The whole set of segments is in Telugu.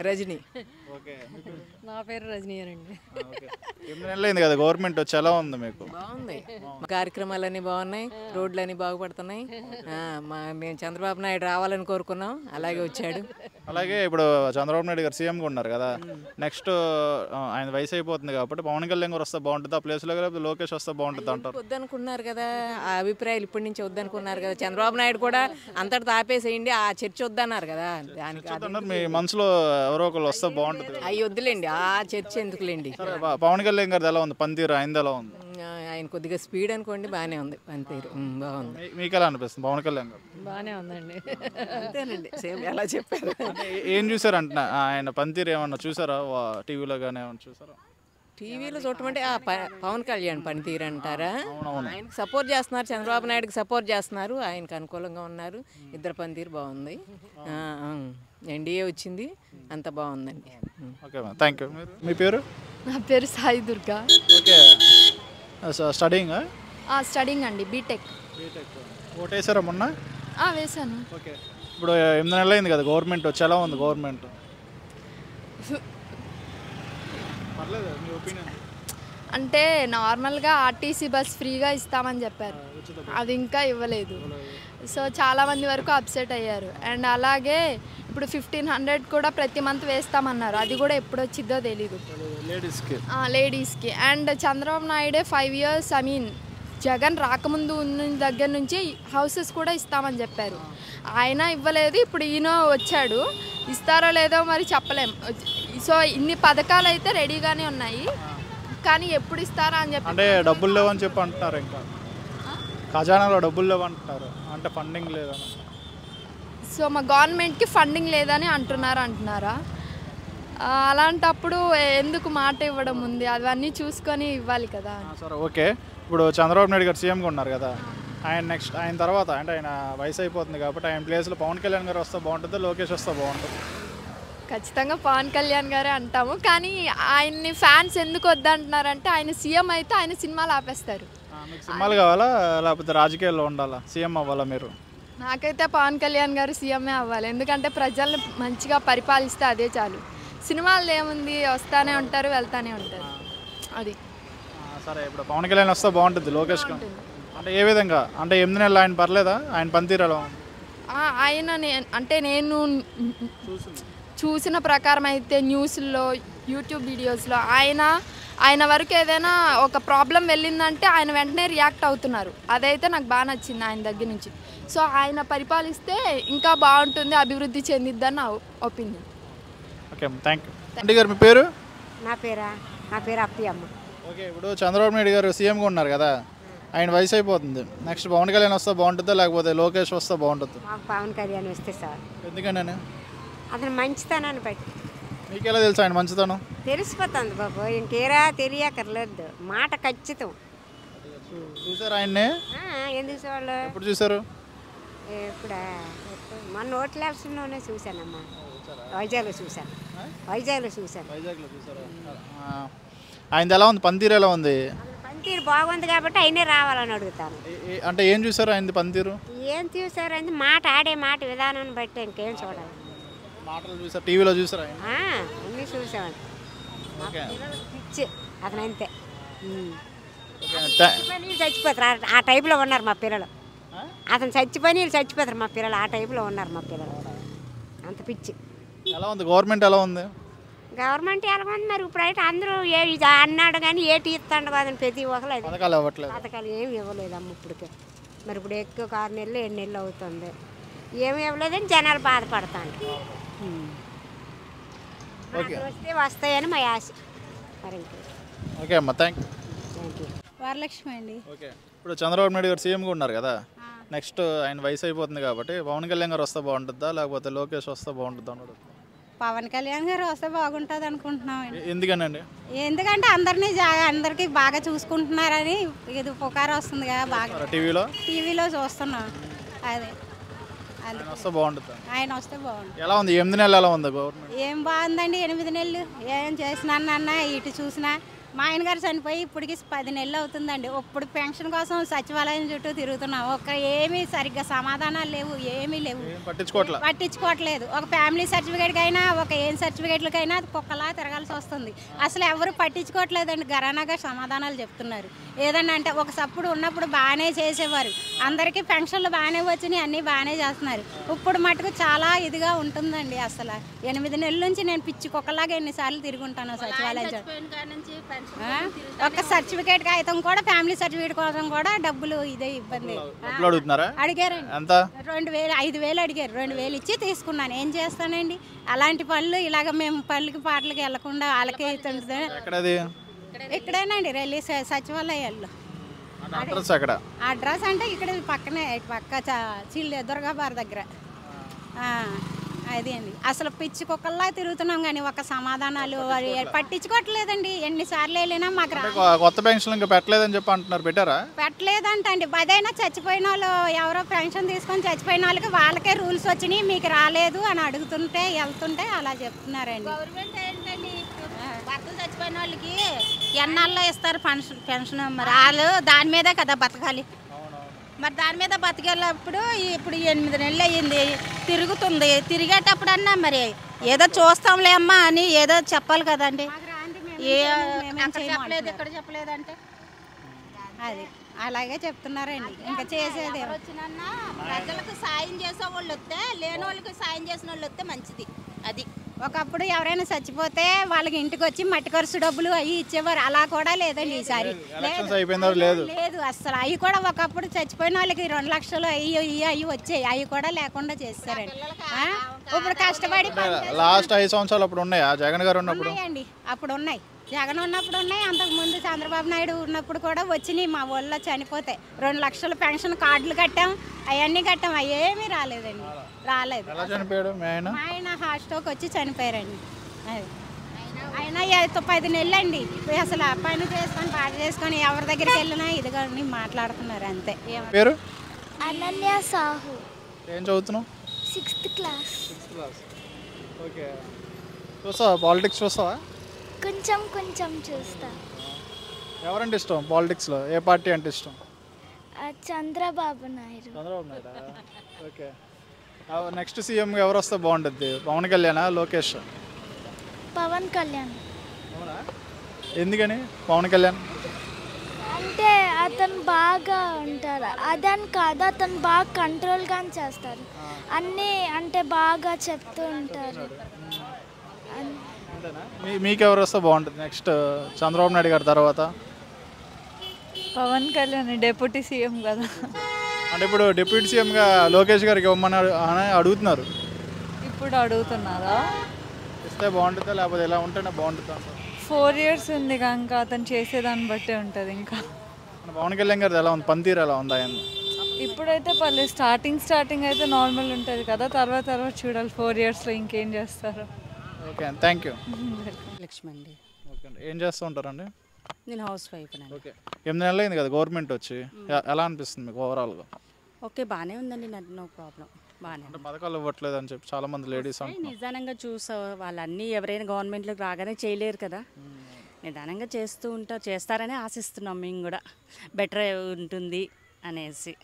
రజనీ. ఓకే. నా పేరు రజనీ అండి. ఓకే. 8 నెలలైంది కదా గవర్నమెంట్ వచ్చి, ఎలా ఉంది మీకు? బాగుంది. కార్యక్రమాలన్నీ బాగున్నాయి, రోడ్లన్నీ బాగుపడుతున్నాయి. మేము చంద్రబాబు నాయుడు రావాలని కోరుకున్నాం, అలాగే వచ్చాడు. అలాగే ఇప్పుడు చంద్రబాబు నాయుడు గారు సీఎంగా ఉన్నారు కదా, నెక్స్ట్ ఆయన వయసు అయిపోతుంది కాబట్టి పవన్ కళ్యాణ్ గారు వస్తే బాగుంటుంది ఆ ప్లేస్లో, లేకపోతే లోకేష్ వస్తే బాగుంటుంది అంటారు? వద్దనుకున్నారు కదా, ఆ అభిప్రాయాలు ఇప్పటి నుంచి వద్దనుకున్నారు కదా. చంద్రబాబు నాయుడు కూడా అంతటితో ఆపేసేయండి, ఆ చర్చ వద్దన్నారు కదా. దానికి మీ మనసులో ఎవరో ఒకరు వస్తే బాగుంటుంది కదా. అవి వద్దులేండి, ఆ చర్చ ఎందుకులేండి. సరే, పవన్ కళ్యాణ్ గారిది ఎలా ఉంది పనితీరు, ఆయనది ఎలా ఉంది? ఆయన కొద్దిగా స్పీడ్ అనుకోండి, బాగానే ఉంది పనితీరు, బాగుంది. మీకు ఎలా అనిపిస్తుంది పవన్ కళ్యాణ్ గారు? బాగానే ఉందండి. అంతేనండి, సేమ్ ఎలా చెప్పారు. అంటే ఏం చూసారు అంటున్నా, ఆయన పనితీరు ఏమన్నా చూసారా టీవీలో కానీ ఏమన్నా చూసారా? టీవీలో చూడటమంటే పవన్ కళ్యాణ్ పనితీరు అంటారా? అవునవును. ఆయనకు సపోర్ట్ చేస్తున్నారు, చంద్రబాబు నాయుడుకి సపోర్ట్ చేస్తున్నారు, ఆయనకు అనుకూలంగా ఉన్నారు. ఇద్దరు పనితీరు బాగుంది. ఎన్డీఏ వచ్చింది, అంత బాగుందండి. Okay ma'am, thank you. మీ పేరు? నా పేరు Sai Durga. Okay. Studying? Studying అండి, బీటెక్. ఓటేసారా మొన్న? వేసాను. ఓకే. ఇప్పుడు 8 నెలలు అయింది కదా గవర్నమెంట్ వచ్చి, ఎలా ఉంది గవర్నమెంట్? పర్లేదు, మీ ఒపీనియన్. అంటే నార్మల్గా ఆర్టీసీ బస్ ఫ్రీగా ఇస్తామని చెప్పారు, అది ఇంకా ఇవ్వలేదు. సో చాలామంది వరకు అప్సెట్ అయ్యారు. అండ్ అలాగే ఇప్పుడు 1500 కూడా ప్రతి మంత్ వేస్తామన్నారు, అది కూడా ఎప్పుడు వచ్చిద్దో తెలీదు లేడీస్కి. అండ్ చంద్రబాబు నాయుడే 5 years, జగన్ రాకముందు ఉన్న దగ్గర నుంచి హౌసెస్ కూడా ఇస్తామని చెప్పారు, ఆయన ఇవ్వలేదు. ఇప్పుడు ఈయన వచ్చాడు, ఇస్తారో లేదో మరి చెప్పలేం. సో ఇన్ని పథకాలు అయితే రెడీగానే ఉన్నాయి, కానీ ఎప్పుడు ఇస్తారా అని చెప్పి, అంటే డబ్బులు లేవని చెప్పి అంటున్నారు, ఇంకా ఖజానాలో డబ్బులు లేవంటున్నారు, అంటే ఫండింగ్ లేదని. సో మా గవర్నమెంట్కి ఫండింగ్ లేదని అంటున్నారా? అలాంటప్పుడు ఎందుకు మాట ఇవ్వడం ఉంది, అవన్నీ చూసుకొని ఇవ్వాలి కదా. సరే, ఓకే. ఇప్పుడు చంద్రబాబు నాయుడు గారు సీఎంగా ఉన్నారు కదా, ఆయన తర్వాత అంటే ఆయన వయసు అయిపోతుంది కాబట్టి ఆయన ప్లేస్లో పవన్ కళ్యాణ్ గారు వస్తే బాగుంటుందా, లోకేష్ వస్తే బాగుంటుంది? ఖచ్చితంగా పవన్ కళ్యాణ్ గారే అంటాము, కానీ ఆయన్ని ఫ్యాన్స్ ఎందుకు వద్దంటున్నారంటే ఆయన సీఎం అయితే ఆయన సినిమాలు ఆపేస్తారు. మీకు సినిమాలు కావాలా లేకపోతే రాజకీయాల్లో ఉండాలా, సీఎం అవ్వాలా మీరు? నాకైతే పవన్ కళ్యాణ్ గారు సీఎంఏ అవ్వాలి, ఎందుకంటే ప్రజల్ని మంచిగా పరిపాలిస్తే అదే చాలు. సినిమాలు ఏముంది, వస్తానే ఉంటారు వెళ్తానే ఉంటారు, అది. సరే, ఇప్పుడు పవన్ కళ్యాణ్ వస్తే బాగుంటుంది లోకేష్ అంటే ఏ విధంగా? అంటే 8 నెలలు ఆయన పర్లేదా, ఆయన పనితీరు ఎలా ఉంది? ఆయన నేను చూసిన ప్రకారం అయితే న్యూస్లో, యూట్యూబ్ వీడియోస్లో ఆయన వరకు ఏదైనా ఒక ప్రాబ్లం వెళ్ళిందంటే ఆయన వెంటనే రియాక్ట్ అవుతున్నారు, అదైతే నాకు బాగా నచ్చింది ఆయన దగ్గర నుంచి. సో ఆయన పరిపాలిస్తే ఇంకా బాగుంటుంది, అభివృద్ధి చెందిద్దని నా ఒపీనియన్. Okay, thank you. అంటే గారు మీ పేరు? నా పేరు అప్పి అమ్మ. ఓకే. ఇప్పుడు చంద్రబాబు నాయుడు గారు సీఎంగా ఉన్నారు కదా, ఆయన వయసు అయిపోతుంది, నెక్స్ట్ పవన్ కళ్యాణ్ వస్తే బాగుంటుందా లేకపోతే లోకేష్ వస్తే బాగుంటుంది? మాకు పవన్ కళ్యాణ్ వస్తే సార్. ఎందుకని? అతను మంచితనాన్ని బట్టి. మీకు ఎలా తెలుసు ఆయన మంచితనం? తెలిసిపోతుంది బాబు, ఇంకేరా తెలియకర్లేదు, మాట ఖచ్చితం. చూసారు ఆయన్నే? ఎందుకు చూడాలి? ఎప్పుడు చూసారు? మన ఓట్లేసలోనే చూశానమ్మా, వైజాగ్లో చూశాను. వైజాగ్లో చూసారా? ఆయనది ఎలా ఉంది పనితీరు, ఎలా ఉంది? పనితీరు బాగుంది కాబట్టి ఆయనే రావాలని అడుగుతాను. అంటే ఏం చూసారు ఆయనది పనితీరు? ఏం చూసారు అంటే ఆడే మాట విధానాన్ని బట్టి ఇంకేం చూడాలి. మాటలు చూసారు, టీవీలో చూసారు ఆయన? అన్నీ చూసామండి. పిచ్చి అతను అంతే. నీళ్ళు చచ్చిపోతారు, ఆ టైప్లో ఉన్నారు మా పిల్లలు. అతను చచ్చిపోయి నీళ్ళు చచ్చిపోతారు మా పిల్లలు, ఆ టైప్లో ఉన్నారు మా పిల్లలు, అంత పిచ్చి. ఎలా ఉంది గవర్నమెంట్, ఎలా ఉంది? గవర్నమెంట్ ఎలా ఉంది మరి? ఇప్పుడైతే అందరూ అన్నాడు కానీ ఏటి ఇస్తాడు కాదని ప్రతి ఒక్కరు పథకాలు ఇవ్వట్లేదు, పథకాలు ఏమి ఇవ్వలేదమ్మ ఇప్పటికే. మరి ఇప్పుడు ఎక్కువ 6 నెలలు 7 నెలలు అవుతుంది, ఏమి ఇవ్వలేదని జనాలు బాధపడతాను. వస్తే వస్తాయని మా ఆశ. మరి ఓకే అమ్మ, థ్యాంక్ యూ. వరలక్ష్మి అండి. ఓకే. ఇప్పుడు చంద్రబాబు నాయుడు గారు సీఎంగా ఉన్నారు కదా, నెక్స్ట్ ఆయన వయసు అయిపోతుంది కాబట్టి పవన్ కళ్యాణ్ గారు వస్తే బాగుంటుందా లేకపోతే లోకేష్ వస్తే బాగుంటుందా అన్నాడు? పవన్ కళ్యాణ్ గారు వస్తే బాగుంటుంది అనుకుంటున్నాం. ఎందుకనండి? ఎందుకంటే అందరికీ బాగా చూసుకుంటున్నారని ఇది పుకారు వస్తుంది కదా, బాగా టీవీలో చూస్తున్నాం. అదే ఆయన వస్తే బాగుంటుంది. ఆయన వస్తే బాగుంటుంది. ఎలా ఉంది 8 నెలలు, ఎలా ఉంది గవర్నమెంట్? ఏం బాగుందండి, 8 నెలలు ఏం చేసినా ఇటు చూసినా మా ఆయన గారు చనిపోయి ఇప్పటికి 10 నెలలు అవుతుందండి. ఇప్పుడు పెన్షన్ కోసం సచివాలయం చుట్టూ తిరుగుతున్నాం. ఏమీ సరిగ్గా సమాధానాలు లేవు, ఏమీ లేవు, పట్టించుకోవట్లేదు. ఒక ఫ్యామిలీ సర్టిఫికేట్కి అయినా ఒక ఏం సర్టిఫికేట్లకైనా కుక్కలా తిరగాల్సి వస్తుంది. అసలు ఎవరు పట్టించుకోవట్లేదండి. గరానాగా సమాధానాలు చెప్తున్నారు. ఏదన్నా అంటే ఒకప్పుడు ఉన్నప్పుడు బాగానే చేసేవారు, అందరికీ పెన్షన్లు బాగానే వచ్చినాయి, అన్నీ బాగానే చేస్తున్నారు. ఇప్పుడు మటుకు చాలా ఇదిగా ఉంటుందండి. అసలు 8 నెలల నుంచి నేను పిచ్చి కుక్కలాగా ఎన్నిసార్లు తిరుగుంటాను సచివాలయం. ఒక సర్టిఫికేట్ కాగితం కూడా ఫ్యామిలీ సర్టిఫికేట్ కోసం కూడా డబ్బులు ఇదే ఇబ్బంది. అడిగారండి 2,000 5,000 అడిగారు. 2,000 ఇచ్చి తీసుకున్నాను. ఏం చేస్తానండి? అలాంటి పనులు ఇలాగ మేము పళ్ళకి పాటలకి వెళ్లకుండా వాళ్ళకే ఇక్కడేనండి రైల్వే సచివాలయాల్లో. అడ్రస్ అంటే ఇక్కడ పక్కనే దుర్గాబార్ దగ్గర. అది అండి. అసలు పిచ్చి కుక్కల్లా తిరుగుతున్నాం కానీ ఒక సమాధానాలు పట్టించుకోవట్లేదండి. ఎన్నిసార్లు వెళ్ళినా మాకు కొత్త పెన్షన్ ఇంకా పెట్టలేదని చెప్పి అంటున్నారు. పెట్టలేదంట అండి. అదైనా చచ్చిపోయిన వాళ్ళు ఎవరో పెన్షన్ తీసుకొని చచ్చిపోయిన వాళ్ళకి వాళ్ళకే రూల్స్ వచ్చినాయి, మీకు రాలేదు అని అడుగుతుంటే వెళ్తుంటే అలా చెప్తున్నారండి. గవర్నమెంట్ ఏంటండి, భర్తలు చచ్చిపోయిన వాళ్ళకి ఎన్నాళ్ళలో ఇస్తారు పెన్షన్. మరి వాళ్ళు దాని మీదే కదా బతకాలి. మరి దాని మీద బతికేటప్పుడు ఇప్పుడు 8 నెలలు అయ్యింది, తిరుగుతుంది. తిరిగేటప్పుడన్నా మరి ఏదో చూస్తాంలే అమ్మా అని ఏదో చెప్పాలి కదండి. చెప్పలేదు, ఎక్కడ చెప్పలేదంటే అది అలాగే చెప్తున్నారండి. ఇంకా చేసేది వచ్చినా ప్రజలకు సాయం చేసే వాళ్ళు వస్తే, లేని వాళ్ళకి సాయం చేసిన వాళ్ళు వస్తే మంచిది. అది ఒకప్పుడు ఎవరైనా చచ్చిపోతే వాళ్ళకి ఇంటికి వచ్చి మట్టి ఖర్చు డబ్బులు అవి ఇచ్చేవారు. అలా కూడా లేదండి ఈసారి. లేదు అసలు. అవి కూడా ఒకప్పుడు చచ్చిపోయిన వాళ్ళకి 2 లక్షలు అవి వచ్చాయి. అవి కూడా లేకుండా చేస్తారండి. ఇప్పుడు కష్టపడి లాస్ట్ 5 సంవత్సరాలు అప్పుడు ఉన్నాయా జగన్ గారు ఉన్నప్పుడు? ఉన్నాయండి, అప్పుడు ఉన్నాయి. జగన్ ఉన్నప్పుడు ఉన్నాయి, అంతకుముందు చంద్రబాబు నాయుడు ఉన్నప్పుడు కూడా వచ్చినాయి. మా ఊళ్ళో చనిపోతే 2 లక్షల పెన్షన్ కార్డులు కట్టాం, అవన్నీ కట్టాం. అవి ఏమీ రాలేదు. మా ఆయన హార్ట్ స్ట్రోక్ వచ్చి చనిపోయారండి. ఆయన 10 నెలలు అండి. అసలు పని చేసుకొని పాట చేసుకొని ఎవరి దగ్గరికి వెళ్ళినా ఇదిగా మాట్లాడుతున్నారు అంతే. పేరు అనన్య సాహు. ఏం చదువుతున్నావు? 6th class. ఓకే. చూస్తావా పాలిటిక్స్? చూస్తావా? కొంచెం చూస్తా. ఎవరంటే ఇష్టం పాలిటిక్స్లో? ఏ పార్టీ అంటే ఇష్టం? Chandrababu Naidu. Okay. Next CM ఎవరు వస్తే బాగుంటుంది? పవన్ కళ్యాణా, లోకేష్? పవన్ కళ్యాణ్. అవునా? ఎందుకని పవన్ కళ్యాణ్? అంటే అతను బాగా ఉంటారు. అదని కాదు, అతను బాగా కంట్రోల్గా చేస్తారు. అన్నీ అంటే బాగా చెప్తూ ఉంటారు. మీకెవరు వస్తే బాగుంటుంది నెక్స్ట్ చంద్రబాబు నాయుడు గారి తర్వాత? పవన్ కళ్యాణ్ డిప్యూటీ సీఎం కదా. అంటే ఇప్పుడు డిప్యూటీ సీఎంగా లోకేష్ గారికి ఇవ్వమని అడుగుతున్నారు. ఇప్పుడు అడుగుతున్నారా? ఇస్తే బాగుంటుందా లేకపోతే ఎలా ఉంటేనే బాగుంటుందా? 4 years ఉంది ఇంకా అతను చేసేదాన్ని బట్టే ఉంటుంది. ఇంకా పవన్ కళ్యాణ్ గారిది ఎలా ఉంది? పనితీరు ఎలా ఉంది ఆయన? ఇప్పుడైతే పర్లేదు. స్టార్టింగ్ అయితే నార్మల్ ఉంటుంది కదా, తర్వాత చూడాలి 4 yearsలో ఇంకేం చేస్తారు. Okay, thank you. లక్ష్మి అండి. ఓకే అండి. ఏం చేస్తూ ఉంటారండి? నేను హౌస్ వైఫ్ అండి. ఓకే. 8 నెలలు అయింది కదా గవర్నమెంట్ వచ్చి, ఎలా అనిపిస్తుంది మీకు ఓవరాల్గా? ఓకే, బాగానే ఉందండి. నో ప్రాబ్లం, బాగానే. అంటే పథకాలు ఇవ్వట్లేదు అని చెప్పి చాలా మంది లేడీస్ నిదానంగా చూసా వాళ్ళన్నీ ఎవరైనా గవర్నమెంట్లోకి రాగానే చేయలేరు కదా. నిదానంగా చేస్తారని ఆశిస్తున్నాం మేము కూడా. బెటర్ ఉంటుంది అనేసి.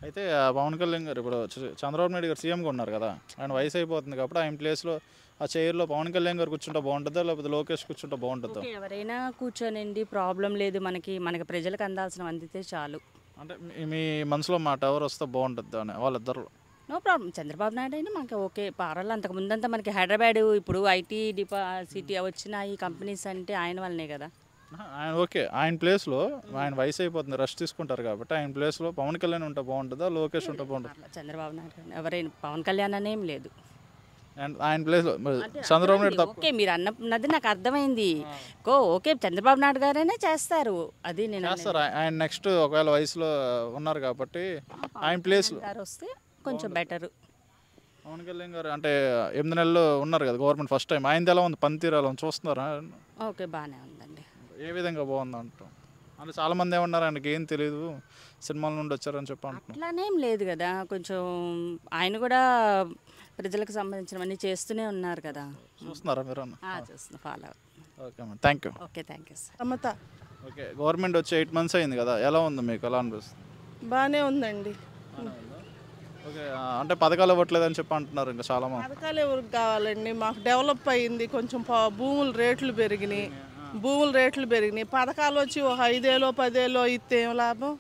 అయితే పవన్ కళ్యాణ్ గారు ఇప్పుడు చంద్రబాబు నాయుడు గారు సీఎంగా ఉన్నారు కదా, ఆయన వయసు అయిపోతుంది కాబట్టి ఆయన ప్లేస్లో ఆ చైర్లో పవన్ కళ్యాణ్ గారు కూర్చుంటే బాగుంటుందా లేకపోతే లోకేష్ కూర్చుంటే బాగుంటుందా? ఎవరైనా కూర్చోనండి, ప్రాబ్లం లేదు. మనకి ప్రజలకు అందాల్సిన అందితే చాలు. అంటే మీ మనసులో మాట ఎవరు వస్తే బాగుంటుంది అని వాళ్ళిద్దరు? No problem. చంద్రబాబు నాయుడు అయినా మనకి ఓకే. పారాలు అంతకు ముందంతా మనకి హైదరాబాద్ ఇప్పుడు ఐటీ సిటీ వచ్చిన ఈ కంపెనీస్ అంటే ఆయన వల్లనే కదా. ఆయన ఓకే, ఆయన ప్లేస్లో ఆయన వయసు అయిపోతుంది, రెస్ట్ తీసుకుంటారు కాబట్టి ఆయన ప్లేస్లో పవన్ కళ్యాణ్ ఉంటే బాగుంటుందా లోకేష్ ఉంటే బాగుంటుందా? చంద్రబాబు నాయుడు ఎవరైనా, పవన్ కళ్యాణ్ అనేం లేదు. ఆయన ప్లేస్లో చంద్రబాబు నాయుడు తప్ప. ఓకే, మీరు అన్నది నాకు అర్థమైంది. ఓకే, చంద్రబాబు నాయుడు గారైనా చేస్తారు. అది నేను చేస్తారు. ఆయన నెక్స్ట్ ఒకవేళ వయసులో ఉన్నారు కాబట్టి ఆయన ప్లేస్లో వస్తే కొంచెం బెటర్. పవన్ కళ్యాణ్ గారు అంటే 8 నెలలు ఉన్నారు కదా గవర్నమెంట్ ఫస్ట్ టైం, ఆయనది ఎలా ఉంది? పనితీరు ఎలా ఉంది చూస్తున్నారా? ఓకే, బాగానే ఉందండి. ఏ విధంగా బాగుంది అంటాం? అంటే చాలామంది ఏమన్నారు ఆయనకి ఏం తెలియదు, సినిమాల నుండి వచ్చారని చెప్పి అంటున్నాం. అట్లానేం లేదు కదా. కొంచెం ఆయన కూడా ప్రజలకు సంబంధించినవన్నీ చేస్తూనే ఉన్నారు కదా. చూస్తున్నారా మీరు? చూస్తున్నా, ఫాలో. ఓకే అమ్మా, thank you. Okay, thank you sir. Samatha okay, government వచ్చి 8 months అయింది కదా, ఎలా ఉంది మీకు, ఎలా అనిపిస్తుంది? బాగానే ఉందండి. ఓకే, అంటే పథకాలు ఇవ్వట్లేదని చెప్పి అంటున్నారు ఇంకా చాలామంది. పథకాలు ఎవరికి కావాలండి? మాకు డెవలప్ అయింది, కొంచెం భూముల రేట్లు పెరిగినాయి. పథకాలు వచ్చి ఒక 5 ఏళ్ళు 10 ఏళ్ళు ఇస్తే ఏం లాభం?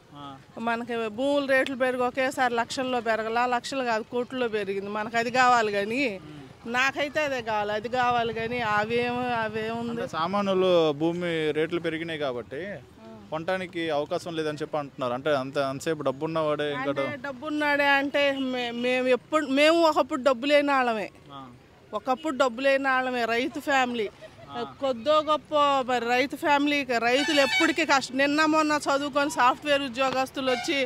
మనకి భూముల రేట్లు పెరిగి ఒకేసారి లక్షల్లో పెరగల, లక్షలు కాదు కోట్లలో పెరిగింది. మనకు అది కావాలి కానీ, నాకైతే అదే కావాలి, అది కావాలి కానీ అవేముంది. సామాన్యులు భూమి రేట్లు పెరిగినాయి కాబట్టి కొనడానికి అవకాశం లేదని చెప్పి అంటున్నారు. అంటే అంతసేపు డబ్బున్నవాడే ఇంకా డబ్బున్నాడే అంటే మేము ఒకప్పుడు డబ్బు లేని వాళ్ళమే, రైతు ఫ్యామిలీ, కొద్దో గొప్ప మరి రైతు ఫ్యామిలీకి రైతులు ఎప్పటికీ కష్టం. నిన్న మొన్న చదువుకొని సాఫ్ట్వేర్ ఉద్యోగస్తులు వచ్చి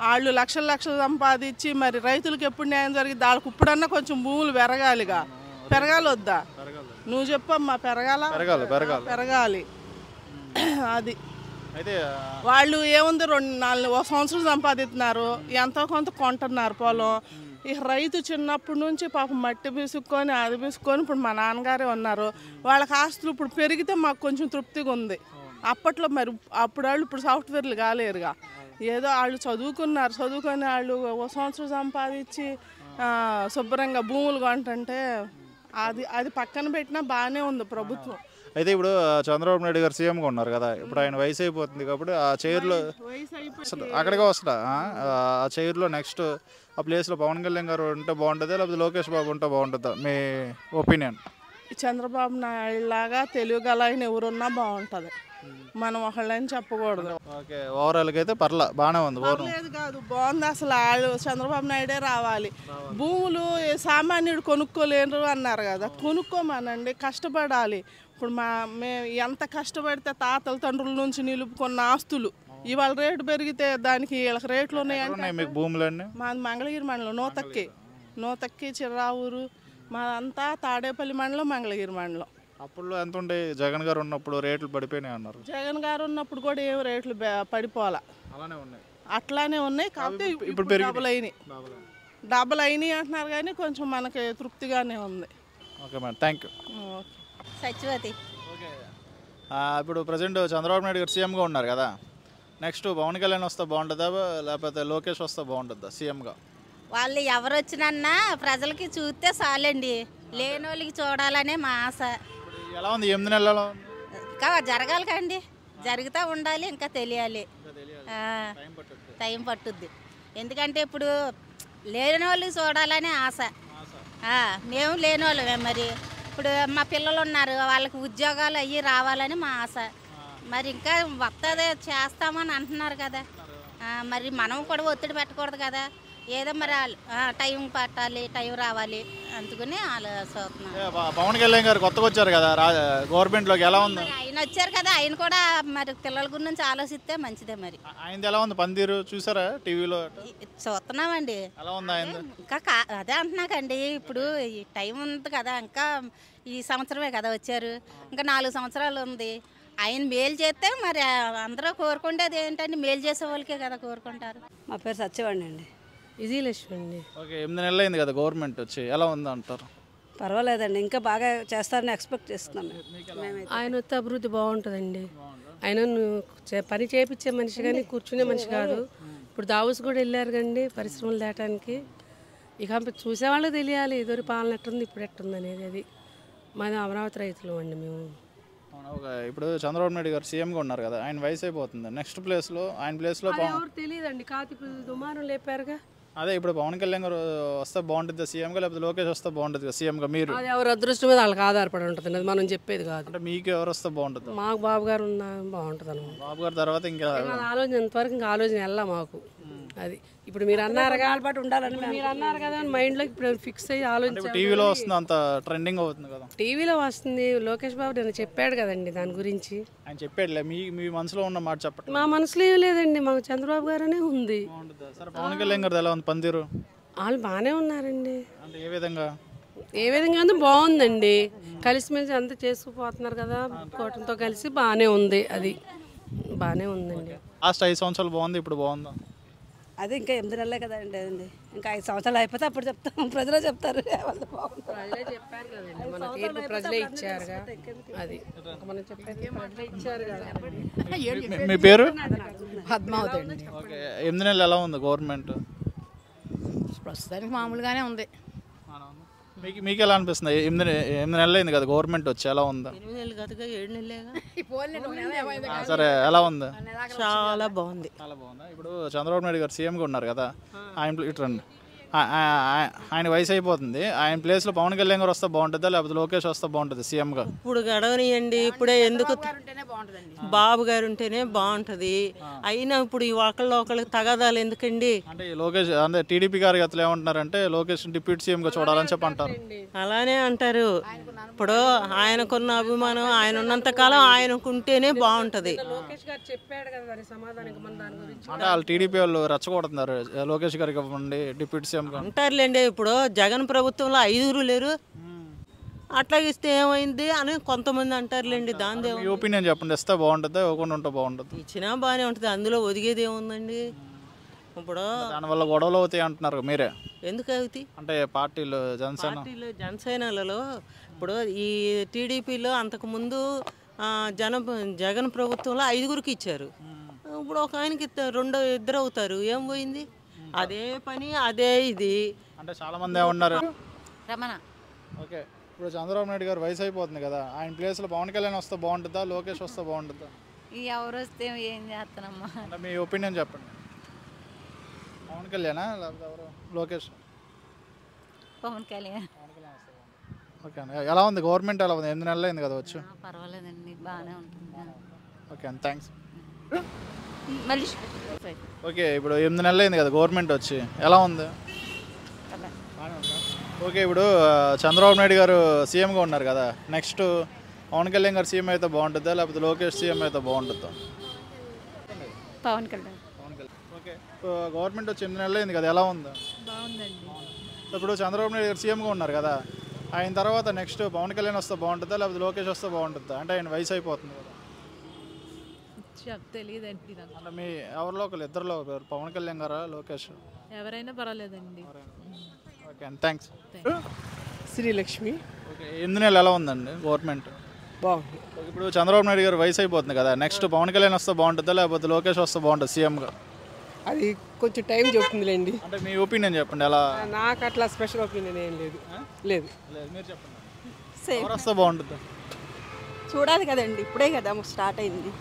వాళ్ళు లక్షలు సంపాదించి మరి రైతులకు ఎప్పుడు న్యాయం జరిగింది? వాళ్ళకి ఇప్పుడన్నా కొంచెం భూములు పెరగాలి వద్దా? నువ్వు చెప్పమ్మా. పెరగాలి. అది అయితే వాళ్ళు ఏముంది 2-4 సంవత్సరం సంపాదిస్తున్నారు, ఎంతో కొంత కొంటున్నారు పొలం. ఇక రైతు చిన్నప్పటి నుంచి పాపం మట్టి పిసుక్కొని అది పిసుక్కొని ఇప్పుడు మా నాన్నగారే ఉన్నారు. వాళ్ళకి ఆస్తులు ఇప్పుడు పెరిగితే మాకు కొంచెం తృప్తిగా ఉంది. అప్పట్లో మరి అప్పుడు వాళ్ళు ఇప్పుడు సాఫ్ట్వేర్లు కాలేరుగా. ఏదో వాళ్ళు చదువుకొని వాళ్ళు 1 సంవత్సరం సంపాదించి శుభ్రంగా భూములు కొంటుంటే అది పక్కన పెట్టినా బాగానే ఉంది ప్రభుత్వం. అయితే ఇప్పుడు చంద్రబాబు నాయుడు గారు సీఎంగా ఉన్నారు కదా, ఇప్పుడు ఆయన వయసు అయిపోతుంది కాబట్టి ఆ చైర్లో అక్కడికే వస్తా, ఆ చైర్లో నెక్స్ట్ ఆ ప్లేస్లో పవన్ కళ్యాణ్ గారు ఉంటే బాగుంటుందా లేకపోతే లోకేష్ బాబు ఉంటే బాగుంటుందా మీ ఒపీనియన్? చంద్రబాబు నాయుడు లాగా తెలుగు ఆయన ఎవరున్నా బాగుంటుంది, మనం ఒకళ్ళని చెప్పకూడదు. ఓకే, ఓవరాల్గా అయితే బాగానే ఉంది. లేదు కాదు, బాగుంది. అసలు వాళ్ళు చంద్రబాబు నాయుడే రావాలి. భూములు సామాన్యుడు కొనుక్కోలేరు అన్నారు కదా, కొనుక్కోమనండి, కష్టపడాలి. ఇప్పుడు మేము ఎంత కష్టపడితే తాతల తండ్రుల నుంచి నిలుపుకున్న ఆస్తులు ఇవాళ రేటు పెరిగితే దానికి వీళ్ళకి రేట్లు ఉన్నాయంటే. మీకు భూములన్నీ మాది మంగళగిరి మండలం, నూతక్కి చిర్రావూరు, మాదంతా తాడేపల్లి మండలం, మంగళగిరి మండలం. అప్పుడు ఎంత ఉండే? జగన్ గారు ఉన్నప్పుడు రేట్లు పడిపోయినాయి అన్నారు. జగన్ గారు ఉన్నప్పుడు కూడా ఏం రేట్లు పడిపోవాలా, అట్లానే ఉన్నాయి. కాకపోతే ఇప్పుడు డబల్ అయినాయి అంటున్నారు కానీ కొంచెం మనకి తృప్తిగానే ఉంది. Okay madam, thank you. Satyavathi. Okay, ఇప్పుడు ప్రజెంట్ చంద్రబాబు నాయుడు గారు సీఎంగా ఉన్నారు కదా, నెక్స్ట్ పవన్ కళ్యాణ్ వస్తే బాగుంటుందా లేకపోతే లోకేష్ వస్తే బాగుంటుందా సీఎంగా? వాళ్ళు ఎవరు వచ్చినన్నా ప్రజలకి చూస్తే చాలండి, లేని వాళ్ళకి చూడాలనే మా ఆశ. ఎలా ఉంది 8 నెలలలో? ఇంకా జరగాలి కండి, జరుగుతూ ఉండాలి, ఇంకా తెలియాలి, టైం పట్టుద్ది. ఎందుకంటే ఇప్పుడు లేని వాళ్ళకి చూడాలనే ఆశ. మేము లేని వాళ్ళమే, మరి ఇప్పుడు మా పిల్లలు ఉన్నారు, వాళ్ళకి ఉద్యోగాలు అయ్యి రావాలని మా ఆశ. మరి ఇంకా వస్తుంది చేస్తామని అంటున్నారు కదా, మరి మనం కూడా ఒత్తిడి పెట్టకూడదు కదా. ఏదో మరి టైం పట్టాలి, టైం రావాలి, అందుకని ఆలోచిస్తున్నాం. పవన్ కళ్యాణ్ గారు కొత్తగా వచ్చారు కదా గవర్నమెంట్లోకి, ఎలా ఉంది? ఆయన వచ్చారు కదా, ఆయన కూడా మరి పిల్లల గురించి ఆలోచిస్తే మంచిదే. మరి ఆయన ఎలా ఉంది పనితీరు చూసారా టీవీలో? చూస్తున్నామండి. ఎలా ఉంది ఆయన? ఇంకా అదే అంటున్నాకండి, ఇప్పుడు ఈ టైం ఉంది కదా, ఇంకా ఈ సంవత్సరమే కదా వచ్చారు, ఇంకా 4 సంవత్సరాలు ఉంది. ఆయన మేలు చేస్తే మరి అందరూ కోరుకుంటేది ఏంటంటే మేలు చేసే వాళ్ళకే కదా కోరుకుంటారు. మా పేరు సత్యవాణి అండి. విజయలక్ష్మి అండి. ఓకే, 8 నెలలు అయింది కదా గవర్నమెంట్ వచ్చి, ఎలా ఉంది అంటారు? పర్వాలేదండి, ఇంకా బాగా చేస్తారని ఎక్స్పెక్ట్ చేస్తున్నాం. ఆయన వస్తే అభివృద్ధి బాగుంటుందండి. ఆయన పని చేయించే మనిషి కానీ కూర్చునే మనిషి కాదు. ఇప్పుడు దావూస్ కూడా వెళ్ళారు కండి పరిశ్రమలు దాటానికి. ఇక చూసేవాళ్ళకి తెలియాలి ఇదివరి పాలన ఎట్టుంది ఇప్పుడు ఎట్టుంది అనేది. అది మాది అమరావతి రైతులు అండి మేము. ఇప్పుడు చంద్రబాబు నాయుడు గారు సీఎంగా ఉన్నారు కదా, ఆయన వయసు అయిపోతుంది, నెక్స్ట్ ప్లేస్లో ఆయన ప్లేస్లో ఎవరు తెలియదండి, కాదు ఇప్పుడు దుమారం లేపారుగా. అదే ఇప్పుడు పవన్ కళ్యాణ్ గారు వస్తే బాగుంటుంది సీఎంగా లేకపోతే లోకేష్ వస్తే బాగుంటుంది సీఎంగా? మీరు అది ఎవరు అదృష్టం మీద వాళ్ళకి ఆధారపడి ఉంటుంది, అది మనం చెప్పేది కాదు. అంటే మీకు ఎవరు వస్తే బాగుంటుంది? మాకు బాబు గారు ఉన్నా బాగుంటుంది అన్నమాట. బాబు గారు తర్వాత ఇంకా ఆలోచన ఇంతవరకు ఇంకా ఆలోచన వెళ్ళా మాకు. అది ఇప్పుడు మీరు అన్నారుగా పాటు ఉండాలని మీరు అన్నారు కదా మైండ్లో ఇప్పుడు ఫిక్స్ అయ్యి ఆలోచన. టీవీలో వస్తుంది, అంత ట్రెండింగ్ అవుతుంది కదా. టీవీలో వస్తుంది, లోకేష్ బాబు నేను చెప్పాడు కదండి దాని గురించి. ఆయన చెప్పాడులే, మీ మనసులో ఉన్న మాట చెప్పండి. మా మనసులో ఏం లేదండి, మాకు చంద్రబాబు గారనే ఉంది. సరే, పవన్ కళ్యాణ్ గారు ఎలా ఉంది పనితీరు? వాళ్ళు బాగానే ఉన్నారండి. అంటే ఏ విధంగా అంటే బాగుందండి, కలిసిమెలిసి అంతా చేసుకుపోతున్నారు కదా, కూటమితో కలిసి బాగానే ఉంది. అది బాగానే ఉందండి. లాస్ట్ 5 సంవత్సరాలు బాగుంది, ఇప్పుడు బాగుందా? అది ఇంకా 8 నెలలే కదండి. ఇంకా 5 సంవత్సరాలు అయిపోతే అప్పుడు చెప్తాం, ప్రజలే చెప్తారు. ప్రజలే చెప్పారు కదండి, మన తీర్పు ప్రజలే ఇచ్చారుగా. అది మనం చెప్పేది ప్రజలే ఇచ్చారు కదా. మీ పేరు? పద్మావతి అండి. ఓకే, 8 నెలలు ఎలా ఉంది గవర్నమెంట్? ప్రస్తుతానికి మామూలుగానే ఉంది. మీకు ఎలా అనిపిస్తుంది? 8 నెలలు అయింది కదా గవర్నమెంట్ వచ్చి, ఎలా ఉందా? 8 నెలలు కాదుగా, 7 నెలలేగా. సరే, ఎలా ఉంది? చాలా బాగుంది. చాలా బాగుందా? ఇప్పుడు చంద్రబాబు నాయుడు గారు సీఎంగా ఉన్నారు కదా, ఆయన ఇట్రండి, ఆయన వయసు అయిపోతుంది, ఆయన ప్లేస్లో పవన్ కళ్యాణ్ గారు వస్తే బాగుంటుందా లేకపోతే లోకేష్ వస్తే బాగుంటుంది సీఎంగా? ఇప్పుడు గడవనియండి, ఇప్పుడే ఎందుకు బాబు గారు ఉంటేనే బాగుంటుంది. అయినా ఇప్పుడు ఈ ఒకళ్ళకి తగాదాలు ఎందుకండి? అంటే లోకేష్ అంటే టీడీపీ గారు అతను ఏమంటున్నారంటే లోకేష్ డిప్యూటీ సీఎంగా చూడాలని చెప్పి అంటారు. అలానే అంటారు. ఇప్పుడు ఆయనకున్న అభిమానం, ఆయన ఉన్నంతకాలం ఆయనకుంటేనే బాగుంటుంది. అంటే వాళ్ళు టీడీపీ వాళ్ళు రెచ్చగొడుతున్నారు, లోకేష్ గారికి ఇవ్వండి డిప్యూటీ సీఎం అంటారులేండి. ఇప్పుడు జగన్ ప్రభుత్వంలో 5 లేరు, అట్లా ఇస్తే ఏమైంది అని కొంతమంది అంటారులేండి. దాని ఒపీనియన్ చెప్పండి, ఇస్తే బాగుంటుందా ఇవ్వకుండా ఉంటే బాగుంటుంది? ఇచ్చినా బాగానే ఉంటుంది, అందులో ఒదిగేది ఏముందండి? ఇప్పుడు దానివల్ల గొడవలు అవుతాయి అంటున్నారు మీరే. ఎందుకు అవుతాయి అంటే పార్టీలు జనసేనలలో ఇప్పుడు ఈ టీడీపీలో అంతకుముందు జగన్ ప్రభుత్వంలో 5 ఇచ్చారు. ఇప్పుడు ఒక ఆయనకి ఇద్దరు అవుతారు, ఏం పోయింది? అదే పని, అదే ఇది. అంటే చాలా మంది ఏమన్నారు? రమణ. ఓకే, ఇప్పుడు చంద్రబాబు నాయుడు గారు వయసు అయిపోతుంది కదా, ఆయన ప్లేస్లో పవన్ కళ్యాణ్ వస్తే బాగుంటుందా లోకేష్ వస్తే బాగుంటుందా? ఎవరు వస్తే ఏం చేస్తానమ్మా? అంటే మీ ఒపీనియన్ చెప్పండి. పవన్ కళ్యాణా లేకపోతే ఎవరు? లోకేష్? పవన్ కళ్యాణ్. ఓకే అండి, ఎలా ఉంది గవర్నమెంట్? ఎలా ఉంది? 8 నెలలు అయింది కదా వచ్చు. పర్వాలేదండి, బాగానే ఉంటుంది. ఓకే అండి, థ్యాంక్స్. మళ్ళీ ఓకే, ఇప్పుడు 8 నెలలు అయింది కదా గవర్నమెంట్ వచ్చి, ఎలా ఉంది? ఓకే, ఇప్పుడు చంద్రబాబు నాయుడు గారు సీఎంగా ఉన్నారు కదా, నెక్స్ట్ పవన్ కళ్యాణ్ గారు సీఎం అయితే బాగుంటుందా లేకపోతే లోకేష్ సీఎం అయితే బాగుంటుందా? పవన్ కళ్యాణ్. ఓకే, ఇప్పుడు గవర్నమెంట్ వచ్చి 8 నెలలు అయింది కదా, ఎలా ఉంది? బాగుందండి. ఇప్పుడు చంద్రబాబు నాయుడు గారు సీఎంగా ఉన్నారు కదా, ఆయన తర్వాత నెక్స్ట్ పవన్ కళ్యాణ్ వస్తే బాగుంటుందా లేకపోతే లోకేష్ వస్తే బాగుంటుందా? అంటే ఆయన వయసు అయిపోతుంది కదా. తెలియదండి నాకు. అంటే మీ ఎవరిలో ఒకరు, ఇద్దరులో పవన్ కళ్యాణ్ గారా లోకేష్? ఎవరైనా పర్వాలేదండి. ఓకే అండి, థ్యాంక్స్. శ్రీలక్ష్మి. ఓకే, 8 నెలలు ఎలా ఉందండి గవర్నమెంట్? బాగుంది. ఇప్పుడు చంద్రబాబు నాయుడు గారు వయసు అయిపోతుంది కదా, నెక్స్ట్ పవన్ కళ్యాణ్ వస్తే బాగుంటుందా లేకపోతే లోకేష్ వస్తే బాగుంటుంది సీఎంగా? అది కొంచెం టైం చెప్తుందిలేండి. అంటే మీ ఒపీనియన్ చెప్పండి. ఎలా? నాకు అట్లా స్పెషల్ ఒపీనియన్ ఏం లేదు. లేదు, మీరు చెప్పండి. సేమ్ ఎవరు వస్తే బాగుంటుంది? చూడాలి కదండి, ఇప్పుడే కదా స్టార్ట్ అయింది.